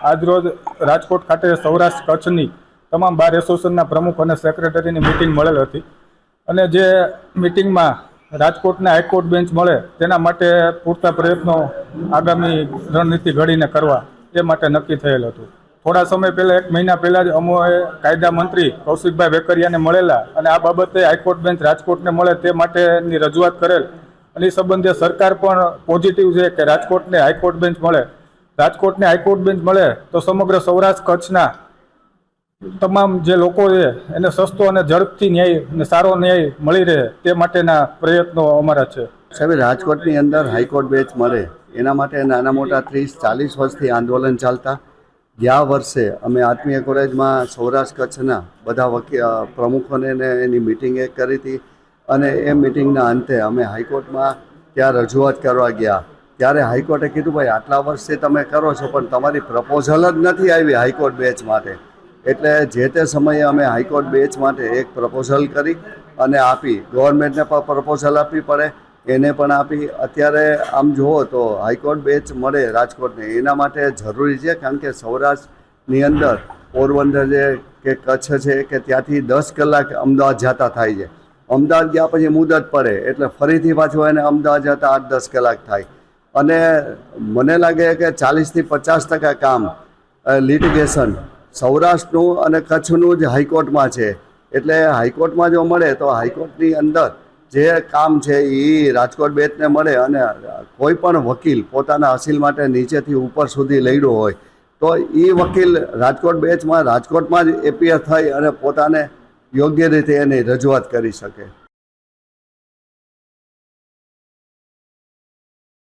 આજરોજ રાજકોટ ખાતે સૌરાષ્ટ્ર કચ્છની તમામ બાર એસોસિએશનના પ્રમુખ અને સેક્રેટરીની મિટિંગ મળેલ હતી અને જે મિટિંગમાં રાજકોટને હાઈકોર્ટ બેન્ચ મળે તેના માટે પૂરતા પ્રયત્નો આગામી રણનીતિ ઘડીને કરવા એ માટે નક્કી થયેલ હતું. થોડા સમય પહેલાં 1 મહિના પહેલાં જ અમોએ કાયદા મંત્રી કૌશિકભાઈ વેકરિયાને મળેલા અને આ બાબતે હાઈકોર્ટ બેન્ચ રાજકોટને મળે તે માટેની રજૂઆત કરેલ અને એ સંબંધે સરકાર પણ પોઝિટિવ છે કે રાજકોટને હાઈકોર્ટ બેન્ચ મળે. રાજકોટને હાઈકોર્ટ બેન્ચ મળે તો સમગ્ર સૌરાષ્ટ્ર કચ્છના તમામ જે લોકો છે એને સસ્તો અને ઝડપથી ન્યાય અને સારો ન્યાય મળી રહે તે માટેના પ્રયત્નો અમારા છે. સાહેબ, રાજકોટની અંદર હાઈકોર્ટ બેન્ચ મળે એના માટે નાના મોટા 30-40 વર્ષથી આંદોલન ચાલતા. ગયા વર્ષે અમે આત્મીય કોલેજમાં સૌરાષ્ટ્ર કચ્છના બધા પ્રમુખોને એની મિટિંગ એક કરી હતી અને એ મિટિંગના અંતે અમે હાઈકોર્ટમાં ત્યાં રજૂઆત કરવા ગયા ત્યારે હાઈકોર્ટે કીધું ભાઈ આટલા વર્ષથી તમે કરો છો પણ તમારી પ્રપોઝલ જ નથી આવી હાઈકોર્ટ બેન્ચ માટે. એટલે જે તે સમયે અમે હાઈકોર્ટ બેન્ચ માટે એક પ્રપોઝલ કરી અને આપી. ગવર્મેન્ટને પણ પ્રપોઝલ આપવી પડે એને પણ આપી. અત્યારે આમ જુઓ તો હાઈકોર્ટ બેન્ચ મળે રાજકોટને એના માટે જરૂરી છે કારણ કે સૌરાષ્ટ્રની અંદર પોરબંદર છે કે કચ્છ છે કે ત્યાંથી 10 કલાક અમદાવાદ જતા થાય છે. અમદાવાદ ગયા પછી મુદત પડે એટલે ફરીથી પાછું એને અમદાવાદ જતા 8-10 કલાક થાય અને મને લાગે કે 40-50% કામ લિટિગેશન સૌરાષ્ટ્રનું અને કચ્છનું જ હાઈકોર્ટમાં છે. એટલે હાઈકોર્ટમાં જો મળે તો હાઈકોર્ટની અંદર જે કામ છે એ રાજકોટ બેન્ચને મળે અને કોઈ પણ વકીલ પોતાના અસીલ માટે નીચેથી ઉપર સુધી લડ્યો હોય તો એ વકીલ રાજકોટ બેન્ચમાં રાજકોટમાં જ એપિયર થઈ અને પોતાને યોગ્ય રીતે એની રજૂઆત કરી શકે.